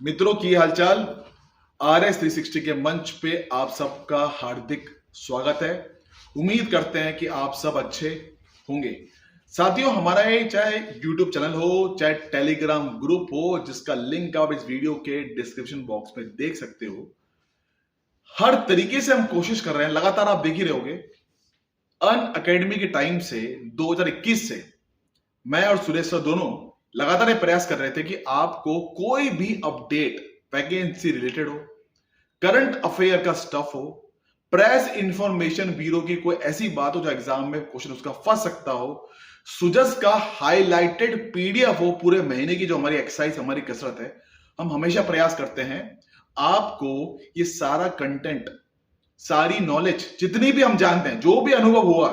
मित्रों की हालचाल। RS 360 के मंच पे आप सबका हार्दिक स्वागत है। उम्मीद करते हैं कि आप सब अच्छे होंगे। साथियों, हमारा ये चाहे YouTube चैनल हो, चाहे टेलीग्राम ग्रुप हो, जिसका लिंक आप इस वीडियो के डिस्क्रिप्शन बॉक्स में देख सकते हो, हर तरीके से हम कोशिश कर रहे हैं। लगातार आप देख ही रहे होगे, अन अकेडमी के टाइम से 2021 से मैं और सुरेश सर दोनों लगातार ये प्रयास कर रहे थे कि आपको कोई भी अपडेट वैकेंसी रिलेटेड हो, करंट अफेयर का स्टफ हो, प्रेस इंफॉर्मेशन ब्यूरो की कोई ऐसी बात हो जो एग्जाम में क्वेश्चन उसका फंस सकता हो, सुजस का हाईलाइटेड पीडीएफ हो, पूरे महीने की जो हमारी एक्सरसाइज, हमारी कसरत है, हम हमेशा प्रयास करते हैं आपको ये सारा कंटेंट, सारी नॉलेज, जितनी भी हम जानते हैं, जो भी अनुभव हुआ,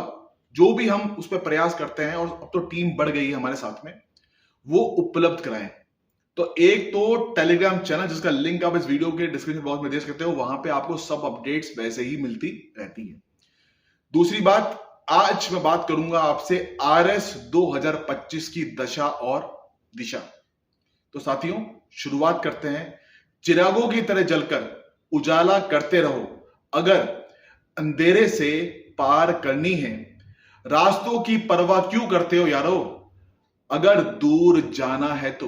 जो भी हम उस पर प्रयास करते हैं, और अब तो टीम बढ़ गई है हमारे साथ में, वो उपलब्ध कराएं। तो एक तो टेलीग्राम चैनल, जिसका लिंक आप इस वीडियो के डिस्क्रिप्शन बॉक्स में देख सकते हो, वहां पे आपको सब अपडेट्स वैसे ही मिलती रहती है। दूसरी बात, आज मैं बात करूंगा आपसे RS 2025 की दशा और दिशा। तो साथियों, शुरुआत करते हैं। चिरागों की तरह जलकर उजाला करते रहो, अगर अंधेरे से पार करनी है। रास्तों की परवाह क्यों करते हो यारो, अगर दूर जाना है तो।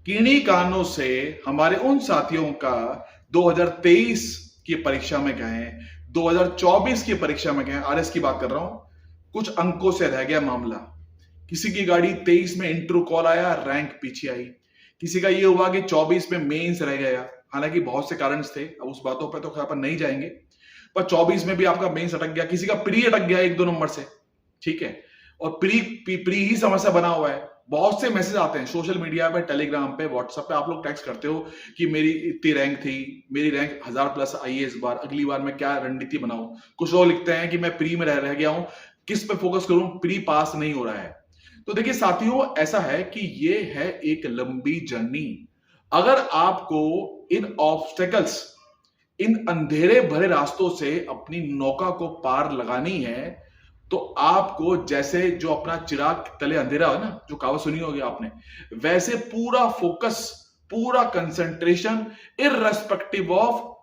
किन्हीं कारणों से हमारे उन साथियों का 2023 की परीक्षा में गए, 2024 की परीक्षा में गए, RS की बात कर रहा हूं, कुछ अंकों से रह गया मामला। किसी की गाड़ी 23 में इंटरव्यू कॉल आया, रैंक पीछे आई। किसी का ये हुआ कि 24 में मेंस रह गया। हालांकि बहुत से कारण थे, अब उस बातों पर तो खैर अपन नहीं जाएंगे, पर 24 में भी आपका मेंस अटक गया। किसी का प्री अटक गया 1-2 नंबर से, ठीक है, और प्री ही समस्या बना हुआ है। बहुत से मैसेज आते हैं सोशल मीडिया पे, टेलीग्राम पे, व्हाट्सएप पे, आप लोग टेक्स्ट करते हो कि मेरी इतनी रैंक थी, मेरी रैंक 1000+ आई है इस बार, अगली बार मैं क्या रणनीति बनाऊं। कुछ लोग लिखते हैं कि मैं प्री में रह गया हूं, किस पे फोकस करूं, प्री पास नहीं हो रहा है। तो देखिए साथियों, ऐसा है कि ये है एक लंबी जर्नी। अगर आपको इन ऑब्स्टेकल्स, इन अंधेरे भरे रास्तों से अपनी नौका को पार लगानी है, तो आपको, जैसे जो अपना चिराग तले अंधेरा है ना, जो कहावत सुनी होगी आपने, वैसे पूरा फोकस, पूरा concentration, irrespective of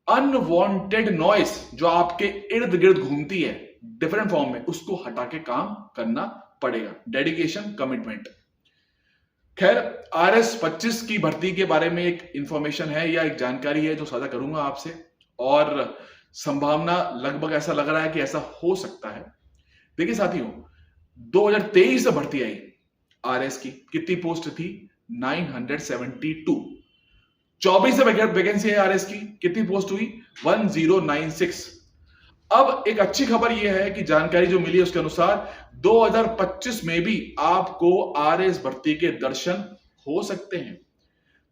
unwanted noise जो आपके इर्द गिर्द घूमती है डिफरेंट फॉर्म में, उसको हटा के काम करना पड़ेगा। Dedication, commitment. खैर, RS 25 की भर्ती के बारे में एक इंफॉर्मेशन है या एक जानकारी है जो साझा करूंगा आपसे, और संभावना लगभग ऐसा लग रहा है कि ऐसा हो सकता है। देखिए साथियों, 2023 से भर्ती आई RS की, कितनी पोस्ट थी? 972। 24 से वैकेंसी है RS की, कितनी पोस्ट हुई? 1096। अब एक अच्छी खबर यह है कि जानकारी जो मिली उसके अनुसार 2025 में भी आपको RS भर्ती के दर्शन हो सकते हैं।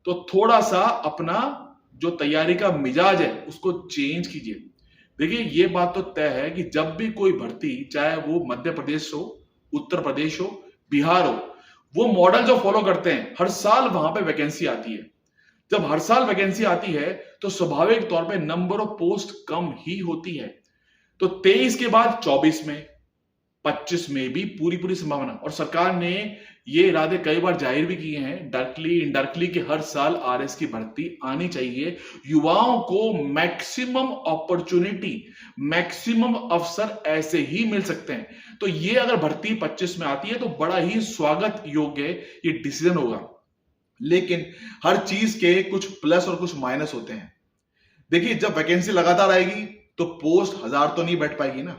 तो थोड़ा सा अपना जो तैयारी का मिजाज है उसको चेंज कीजिए। देखिए, ये बात तो तय है कि जब भी कोई भर्ती, चाहे वो मध्य प्रदेश हो, उत्तर प्रदेश हो, बिहार हो, वो मॉडल जो फॉलो करते हैं, हर साल वहां पे वैकेंसी आती है। जब हर साल वैकेंसी आती है तो स्वाभाविक तौर पे नंबर ऑफ पोस्ट कम ही होती है। तो 23 के बाद 24 में, 25 में भी पूरी संभावना, और सरकार ने ये इरादे कई बार जाहिर भी किए हैं, डायरेक्टली इनडायरेक्टली, कि हर साल RS की भर्ती आनी चाहिए। युवाओं को मैक्सिमम अपॉर्चुनिटी, मैक्सिमम अवसर ऐसे ही मिल सकते हैं। तो ये अगर भर्ती 25 में आती है तो बड़ा ही स्वागत योग्य ये डिसीजन होगा। लेकिन हर चीज के कुछ प्लस और कुछ माइनस होते हैं। देखिए, जब वैकेंसी लगातार आएगी तो पोस्ट 1000 तो नहीं बैठ पाएगी ना।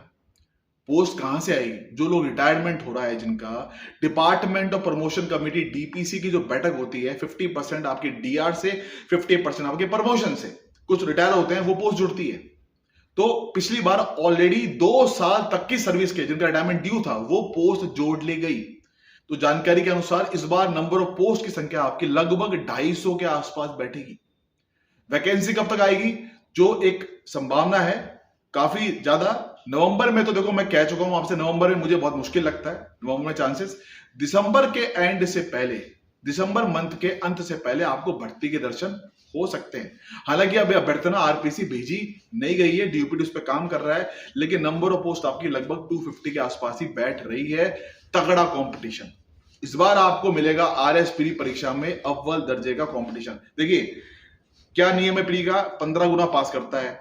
पोस्ट कहां से आएगी? जो लोग रिटायरमेंट हो रहा है, जिनका department of promotion committee DPC की जो बैठक होती है, 50% आपकी DR से, 50% आपके प्रमोशन से, कुछ रिटायर होते हैं, वो पोस्ट जुड़ती है। तो पिछली बार ऑलरेडी 2 साल तक की सर्विस के, जिनका रिटायरमेंट ड्यू था, वो पोस्ट जोड़ ली गई। तो जानकारी के अनुसार इस बार नंबर ऑफ पोस्ट की संख्या आपकी लगभग 250 के आसपास बैठेगी। वैकेंसी कब तक आएगी? जो एक संभावना है काफी ज्यादा, नवंबर में तो देखो मैं कह चुका हूं आपसे, नवंबर में मुझे बहुत मुश्किल लगता है, नवंबर में चांसेस। दिसंबर के एंड से पहले, दिसंबर मंथ के अंत से पहले आपको भर्ती के दर्शन हो सकते हैं। हालांकि अभी अभ्यर्थना RPC भेजी नहीं गई है, DOPT उस पर काम कर रहा है, लेकिन नंबर ऑफ पोस्ट आपकी लगभग 250 के आसपास ही बैठ रही है। तगड़ा कंपटीशन। इस बार आपको मिलेगा आरएस प्री परीक्षा में अव्वल दर्जे का कंपटीशन। देखिए क्या नियम है प्री का, 15 गुना पास करता है।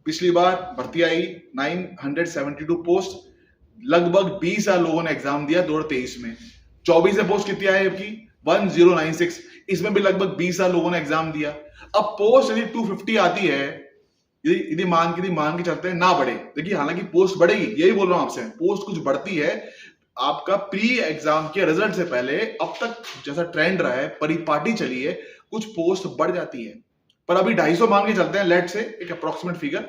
पिछली बार भर्ती आई 972 पोस्ट, लगभग 20,000 लोगों ने एग्जाम दिया 2023 में। 24 से पोस्ट कितनी आई आपकी 1096, इसमें भी लगभग 20,000 लोगों ने एग्जाम दिया। अब पोस्ट यदि 250 आती है, यदि मान के चलते हैं ना बढ़े, देखिए हालांकि पोस्ट बढ़ेगी, यही बोल रहा हूं आपसे, पोस्ट कुछ बढ़ती है। आपका प्री एग्जाम के रिजल्ट से पहले अब तक जैसा ट्रेंड रहा है, परिपाटी चली है, कुछ पोस्ट बढ़ जाती है। पर अभी 250 मान के चलते हैं, लेट से एक अप्रोक्सीमेट फिगर,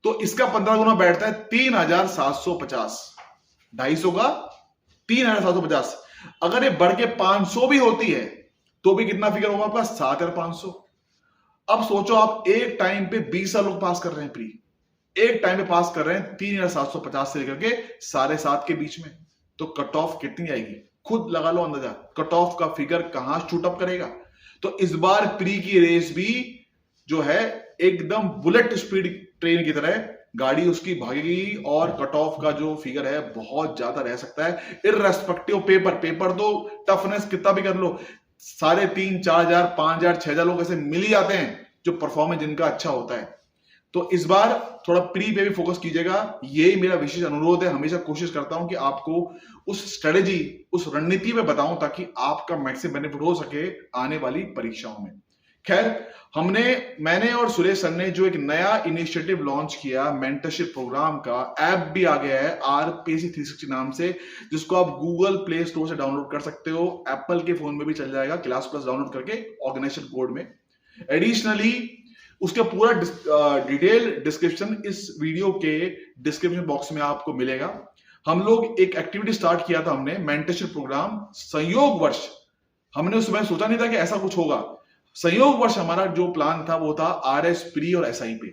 तो इसका 15 गुना बैठता है 3,750। 250 का 3,750, अगर ये बढ़ के 500 भी होती है तो भी कितना फिगर होगा आपका 7,500। अब सोचो आप एक टाइम पे 20 लोग पास कर रहे हैं प्री, एक टाइम पे पास कर रहे हैं 3,750 से लेकर के 7.5 के बीच में, तो कट ऑफ कितनी आएगी खुद लगा लो अंदाजा, कट ऑफ का फिगर कहां शूट अप करेगा। तो इस बार प्री की रेस भी जो है एकदम बुलेट स्पीड ट्रेन की तरह गाड़ी उसकी भागेगी, और कट ऑफ का जो फिगर है बहुत ज्यादा रह सकता है इररेस्पेक्टिव पेपर तो टफनेस कितना भी कर लो, 3,500, 4,000, 5,000, 6,000 लोग ऐसे मिल ही जाते हैं जो परफॉर्मेंस जिनका अच्छा होता है। तो इस बार थोड़ा प्री पे भी फोकस कीजिएगा, यही मेरा विशेष अनुरोध है। हमेशा कोशिश करता हूं कि आपको उस स्ट्रेटेजी, उस रणनीति में बताऊं ताकि आपका मैक्सिमम बेनिफिट हो सके आने वाली परीक्षाओं में। खैर, मैंने और सुरेश सर ने जो एक नया इनिशिएटिव लॉन्च किया मेंटरशिप प्रोग्राम का, ऐप भी आ गया है RPSC 360 नाम से, जिसको आप गूगल प्ले स्टोर से डाउनलोड कर सकते हो, एप्पल के फोन में भी चल जाएगा, क्लास प्लस डाउनलोड करके ऑर्गेनाइजेशन कोड में। एडिशनली उसका पूरा डिटेल डिस्क्रिप्शन इस वीडियो के डिस्क्रिप्शन बॉक्स में आपको मिलेगा। हम लोग एक एक्टिविटी स्टार्ट किया था हमने, मेंटरशिप प्रोग्राम संयोग वर्ष। हमने उसमें सोचा नहीं था कि ऐसा कुछ होगा। संयोग वर्ष हमारा जो प्लान था वो था RS प्री और SI पे,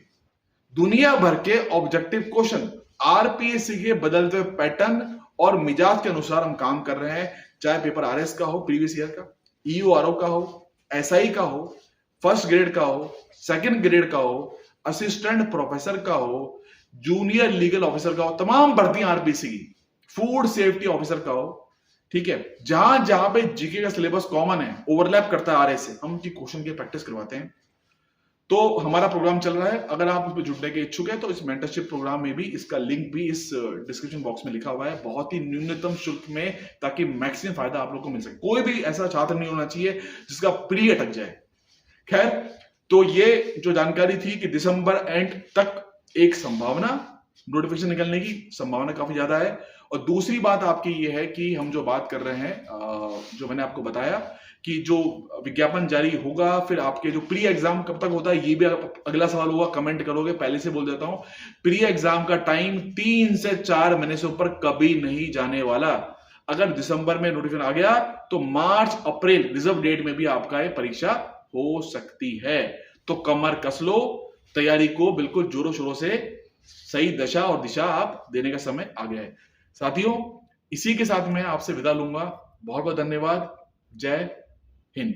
दुनिया भर के ऑब्जेक्टिव क्वेश्चन RPSC के बदलते हुए पैटर्न और मिजाज के अनुसार हम काम कर रहे हैं, चाहे पेपर RS का हो प्रीवियस ईयर का, EORO का हो, SI का हो, फर्स्ट ग्रेड का हो, सेकंड ग्रेड का हो, असिस्टेंट प्रोफेसर का हो, जूनियर लीगल ऑफिसर का हो, तमाम भर्तियां RPSC की, फूड सेफ्टी ऑफिसर का हो, ठीक है। जहां जहां पे जीके का सिलेबस कॉमन है, ओवरलैप करता है RS से, हम क्वेश्चन की प्रैक्टिस करवाते हैं। तो हमारा प्रोग्राम चल रहा है, अगर आप उसमें जुड़ने के इच्छुक है तो इस मेंटरशिप प्रोग्राम में भी इसका लिंक भी इस डिस्क्रिप्शन बॉक्स में लिखा हुआ है, बहुत ही न्यूनतम शुल्क में, ताकि मैक्सिमम फायदा आप लोग को मिल सके। कोई भी ऐसा छात्र नहीं होना चाहिए जिसका प्री अटक जाए। खैर, तो ये जो जानकारी थी कि दिसंबर एंड तक एक संभावना, नोटिफिकेशन निकलने की संभावना काफी ज्यादा है। और दूसरी बात आपकी ये है कि हम जो बात कर रहे हैं, जो मैंने आपको बताया कि जो विज्ञापन जारी होगा, फिर आपके जो प्री एग्जाम कब तक होता है, ये भी अगला सवाल होगा, कमेंट करोगे, पहले से बोल देता हूं, प्री एग्जाम का टाइम 3 से 4 महीने से ऊपर कभी नहीं जाने वाला। अगर दिसंबर में नोटिफिकेशन आ गया तो मार्च अप्रैल रिजर्व डेट में भी आपका ये परीक्षा हो सकती है। तो कमर कस लो, तैयारी को बिल्कुल जोरों शोरों से सही दशा और दिशा आप देने का समय आ गया है। साथियों, इसी के साथ मैं आपसे विदा लूंगा। बहुत बहुत धन्यवाद। जय हिंद।